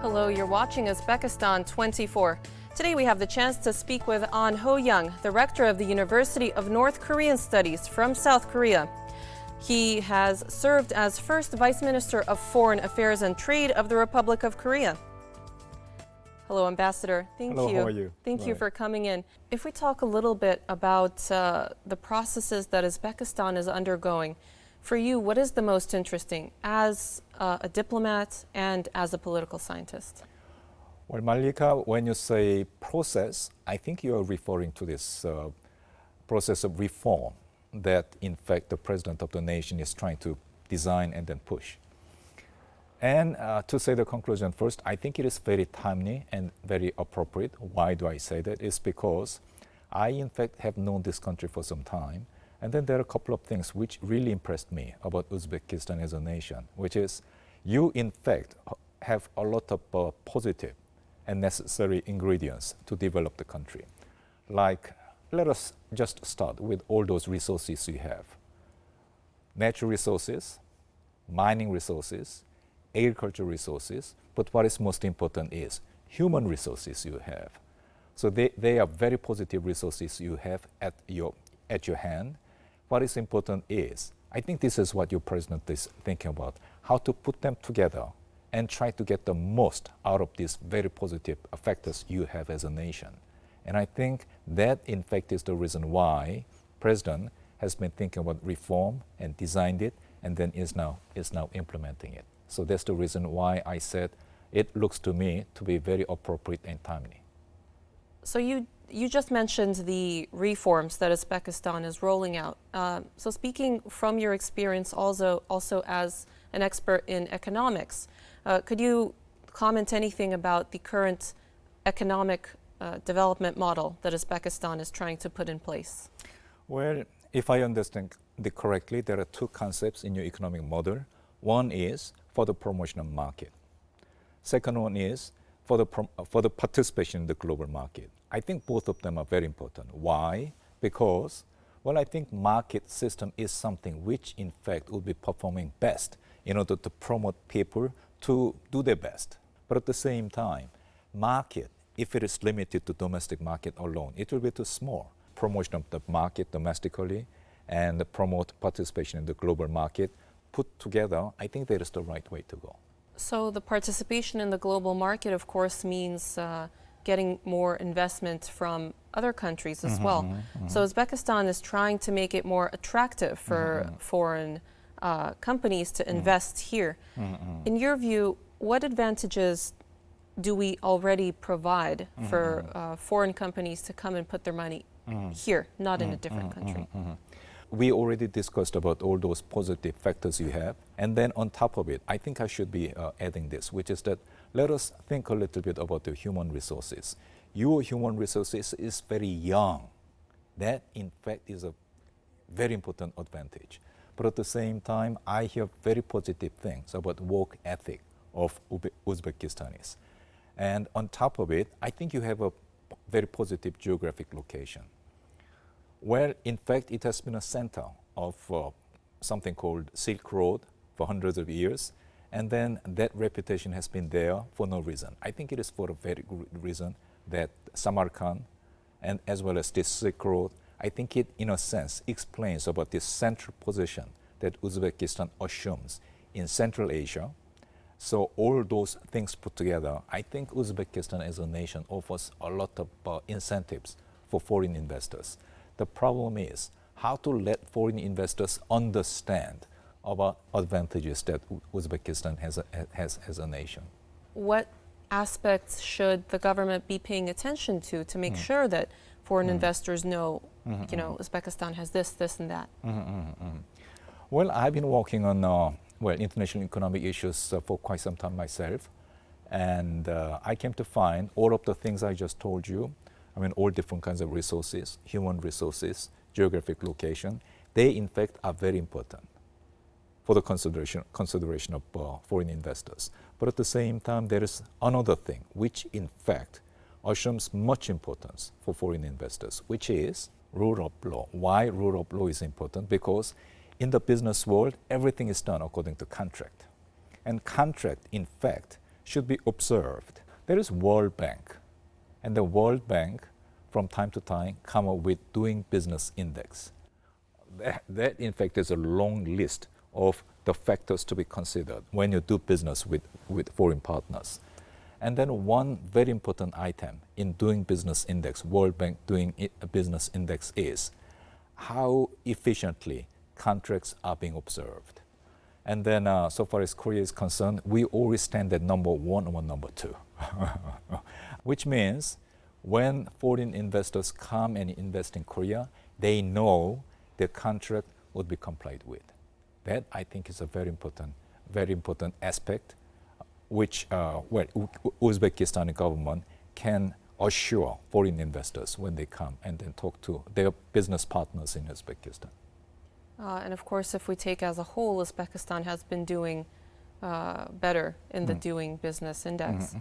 Hello, you're watching Uzbekistan 24. Today we have the chance to speak with An Ho Ёng, the rector of the University of North Korean Studies from South Korea. He has served as first Vice Minister of Foreign Affairs and Trade of the Republic of Korea. Hello, Ambassador. Thank Hello, you. how are you? Thank you for coming in. If we talk a little bit about the processes that Uzbekistan is undergoing, for you, what is the most interesting as a diplomat and as a political scientist? Well, Malika, when you say process, I think you are referring to this process of reform that, in fact, the president of the nation is trying to design and then push. And to say the conclusion first, I think it is very timely and very appropriate. Why do I say that? It's because I, in fact, have known this country for some time. And then there are a couple of things which really impressed me about Uzbekistan as a nation, which is you, in fact, have a lot of positive and necessary ingredients to develop the country. Like, let us just start with all those resources you have. Natural resources, mining resources, agricultural resources, but what is most important is human resources you have. So they are very positive resources you have at your hand. What is important is, I think this is what your president is thinking about, how to put them together and try to get the most out of these very positive factors you have as a nation. And I think that, in fact, is the reason why president has been thinking about reform and designed it and then is now implementing it. So that's the reason why I said it looks to me to be very appropriate and timely. So you just mentioned the reforms that Uzbekistan is rolling out. So speaking from your experience also as an expert in economics, could you comment anything about the current economic development model that Uzbekistan is trying to put in place? Well, if I understand it correctly, there are two concepts in your economic model. One is for the promotion of market. Second one is for the participation in the global market. I think both of them are very important. Why? Because, well, I think market system is something which, in fact, will be performing best in order to promote people to do their best. But at the same time, market, if it is limited to domestic market alone, it will be too small. Promotion of the market domestically and promote participation in the global market put together, I think that is the right way to go. So the participation in the global market, of course, means getting more investment from other countries as well. So Uzbekistan is trying to make it more attractive for foreign companies to invest here. In your view, what advantages do we already provide for foreign companies to come and put their money here, not in a different country? We already discussed about all those positive factors you have. And then on top of it, I think I should be adding this, which is that let us think a little bit about the human resources. Your human resources is very young. That, in fact, is a very important advantage. But at the same time, I hear very positive things about work ethic of Uzbekistanis. And on top of it, I think you have a very positive geographic location. Well, in fact, it has been a center of something called Silk Road for hundreds of years. And then that reputation has been there for no reason. I think it is for a very good reason that Samarkand and as well as this Silk Road, I think it, in a sense, explains about this central position that Uzbekistan assumes in Central Asia. So all those things put together, I think Uzbekistan as a nation offers a lot of incentives for foreign investors. The problem is how to let foreign investors understand about advantages that Uzbekistan has as a nation. What aspects should the government be paying attention to make sure that foreign investors know, you know, Uzbekistan has this, and that? Well, I've been working on international economic issues for quite some time myself, and I came to find all of the things I just told you. I mean, all different kinds of resources, human resources, geographic location, they in fact are very important for the consideration of foreign investors. But at the same time, there is another thing which in fact assumes much importance for foreign investors, which is rule of law. Why rule of law is important? Because in the business world, everything is done according to contract. And contract, in fact, should be observed. There is World Bank, and the World Bank from time to time come up with doing business index. That in fact is a long list of the factors to be considered when you do business with foreign partners. And then one very important item in doing business index, World Bank doing a business index, is how efficiently contracts are being observed. And then so far as Korea is concerned, we always stand at number 1 or number 2, which means when foreign investors come and invest in Korea, they know the contract would be complied with. That I think is a very important aspect, which Uzbekistan government can assure foreign investors when they come and then talk to their business partners in Uzbekistan. And of course, if we take as a whole, Uzbekistan has been doing better in the Doing Business Index.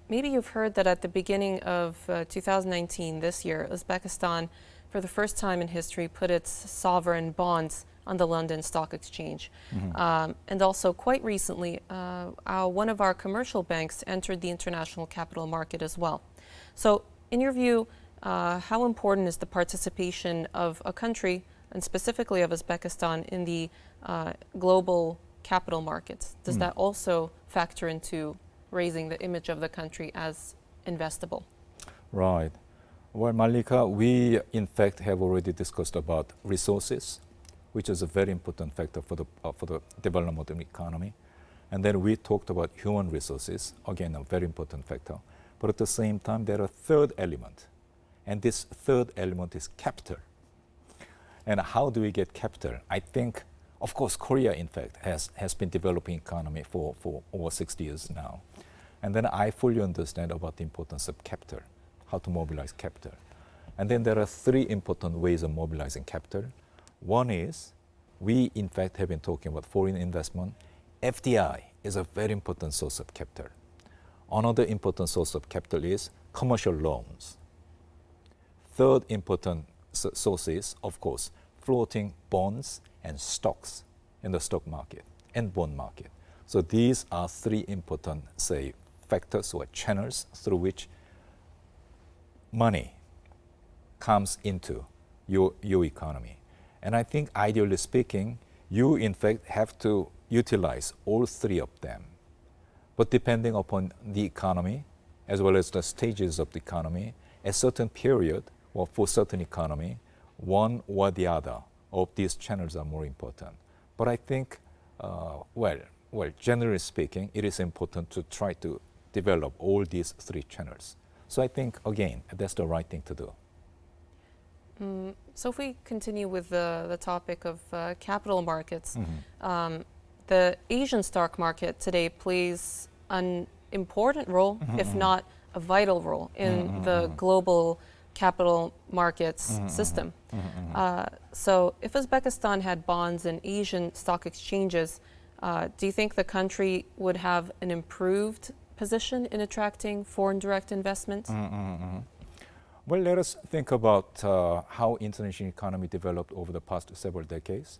Maybe you've heard that at the beginning of 2019, this year, Uzbekistan, for the first time in history, put its sovereign bonds on the London Stock Exchange. And also quite recently, one of our commercial banks entered the international capital market as well. So in your view, how important is the participation of a country, and specifically of Uzbekistan, in the global capital markets? Does that also factor into raising the image of the country as investable? Right. Well, Malika, we in fact have already discussed about resources, which is a very important factor for the development of the economy. And then we talked about human resources, again, a very important factor. But at the same time, there are a third element. And this third element is capital. And how do we get capital? I think, of course, Korea, in fact, has been developing economy for over 60 years now. And then I fully understand about the importance of capital, how to mobilize capital. And then there are 3 important ways of mobilizing capital. One is, we in fact have been talking about foreign investment. FDI is a very important source of capital. Another important source of capital is commercial loans. Third important source is, of course, floating bonds and stocks in the stock market and bond market. So these are 3 important, say, factors or channels through which money comes into your economy. And I think, ideally speaking, you in fact have to utilize all 3 of them. But depending upon the economy, as well as the stages of the economy, a certain period or for certain economy, one or the other of these channels are more important. But I think, generally speaking, it is important to try to develop all these 3 channels. So I think, again, that's the right thing to do. So if we continue with the topic of capital markets, the Asian stock market today plays an important role, if not a vital role, in the global capital markets system. So if Uzbekistan had bonds in Asian stock exchanges, do you think the country would have an improved position in attracting foreign direct investment? Well, let us think about how international economy developed over the past several decades.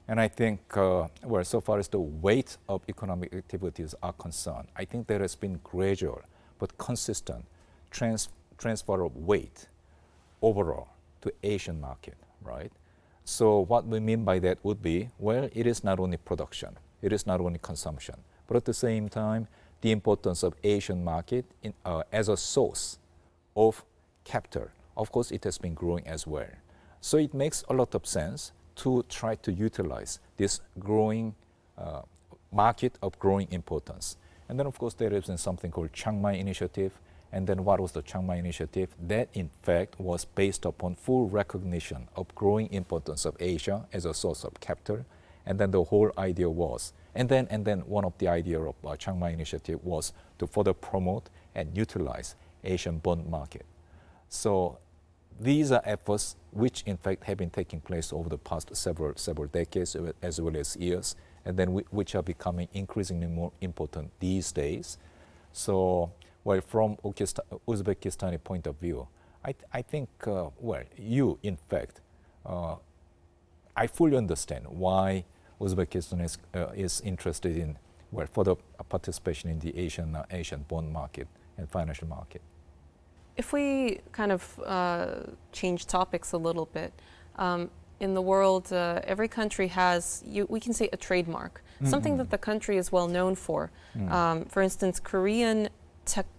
And I think, so far as the weight of economic activities are concerned, I think there has been gradual but consistent transfer of weight overall to Asian market, right? So what we mean by that would be, it is not only production, it is not only consumption, but at the same time, the importance of Asian market as a source of capital. Of course, it has been growing as well. So it makes a lot of sense to try to utilize this growing market of growing importance. And then, of course, there is something called Chiang Mai Initiative. And then what was the Chiang Mai Initiative? That, in fact, was based upon full recognition of growing importance of Asia as a source of capital. And then the whole idea was, and then one of the idea of Chiang Mai Initiative was to further promote and utilize Asian bond market. So these are efforts which in fact have been taking place over the past several decades as well as years, and then which are becoming increasingly more important these days. So, from Uzbekistani point of view, I think, you in fact, I fully understand why Uzbekistan is interested in further participation in the Asian bond market and financial market. If we kind of change topics a little bit, in the world, every country has, we can say, a trademark, something that the country is well known for. For instance, Korean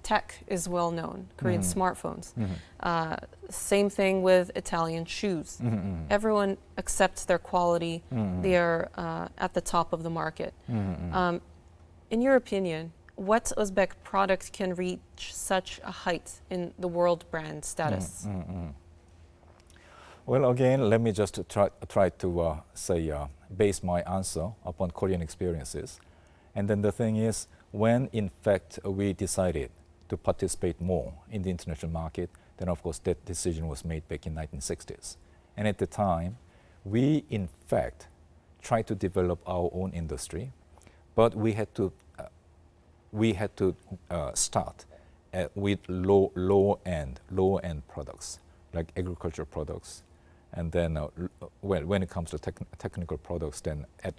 tech is well known, Korean smartphones. Same thing with Italian shoes. Everyone accepts their quality. They are at the top of the market. In your opinion, what Uzbek product can reach such a height in the world brand status? Well, again, let me just try to base my answer upon Korean experiences. And then the thing is, when in fact we decided to participate more in the international market, then of course that decision was made back in 1960s. And at the time, we in fact tried to develop our own industry, but we had to start with low-end products like agricultural products, and then when it comes to technical products, then at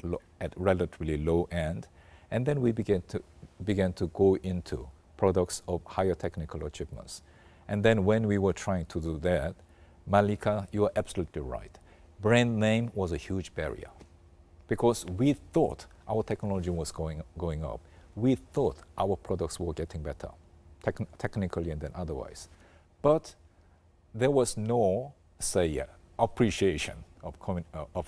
relatively low end, and then we began to go into products of higher technical achievements. And then when we were trying to do that, Malika, you are absolutely right. Brand name was a huge barrier because we thought our technology was going up. We thought our products were getting better, technically and then otherwise. But there was no, appreciation of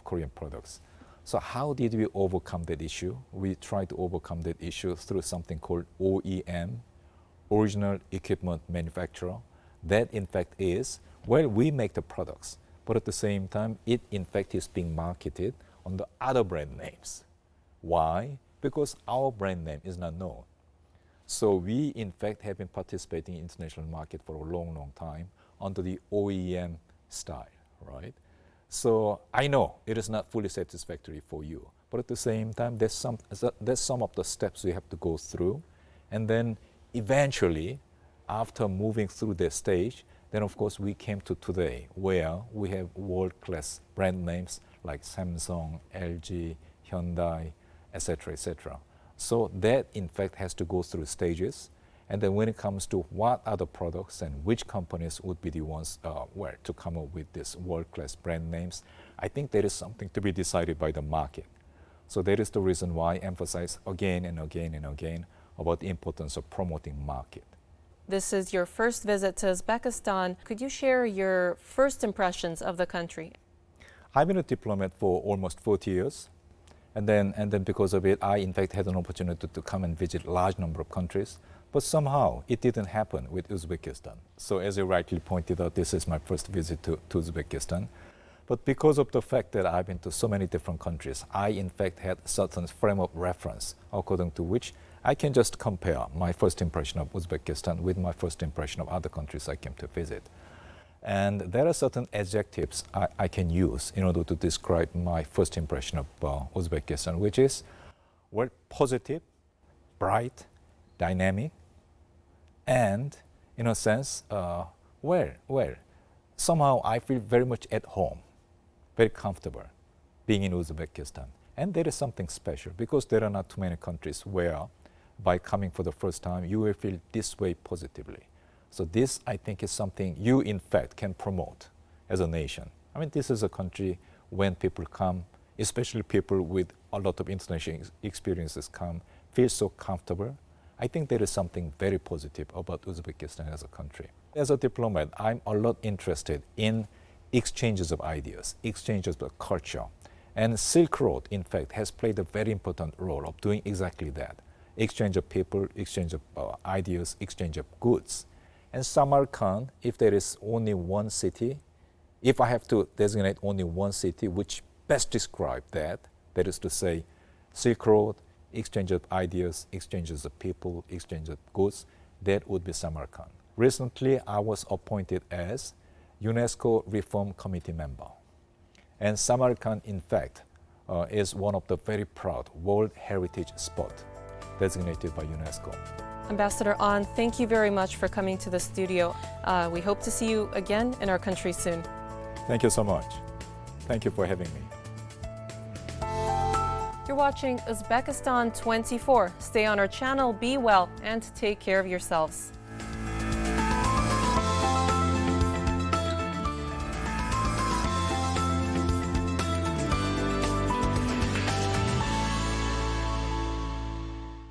Korean products. So how did we overcome that issue? We tried to overcome that issue through something called OEM, Original Equipment Manufacturer. That in fact is, well, we make the products, but at the same time, it in fact is being marketed on the other brand names. Why? Because our brand name is not known. So we in fact have been participating in international market for a long time under the OEM style, right? So I know it is not fully satisfactory for you, but at the same time, there's some of the steps we have to go through, and then eventually, after moving through this stage, then of course we came to today, where we have world-class brand names like Samsung, LG, Hyundai, etc., etc. So that in fact has to go through stages. And then when it comes to what other products and which companies would be the ones to come up with these world-class brand names, I think that is something to be decided by the market. So that is the reason why I emphasize again and again and again about the importance of promoting market. This is your first visit to Uzbekistan. Could you share your first impressions of the country? I've been a diplomat for almost 40 years. And then because of it, I in fact had an opportunity to come and visit a large number of countries. But somehow it didn't happen with Uzbekistan. So as you rightly pointed out, this is my first visit to Uzbekistan. But because of the fact that I've been to so many different countries, I in fact had a certain frame of reference according to which I can just compare my first impression of Uzbekistan with my first impression of other countries I came to visit. And there are certain adjectives I can use in order to describe my first impression of Uzbekistan, which is, well, positive, bright, dynamic, and in a sense, somehow I feel very much at home, very comfortable being in Uzbekistan. And there is something special because there are not too many countries where by coming for the first time, you will feel this way positively. So this, I think, is something you, in fact, can promote as a nation. I mean, this is a country when people come, especially people with a lot of international experiences come, feel so comfortable. I think there is something very positive about Uzbekistan as a country. As a diplomat, I'm a lot interested in exchanges of ideas, exchanges of culture. And Silk Road, in fact, has played a very important role of doing exactly that. Exchange of people, exchange of ideas, exchange of goods. And Samarkand, if there is only one city, if I have to designate only one city which best describe that is to say Silk Road, exchange of ideas, exchanges of people, exchange of goods, that would be Samarkand. Recently, I was appointed as UNESCO Reform Committee member. And Samarkand, in fact, is one of the very proud World Heritage Spot designated by UNESCO. Ambassador An, thank you very much for coming to the studio. We hope to see you again in our country soon. Thank you so much. Thank you for having me. You're watching Uzbekistan 24. Stay on our channel, be well, and take care of yourselves.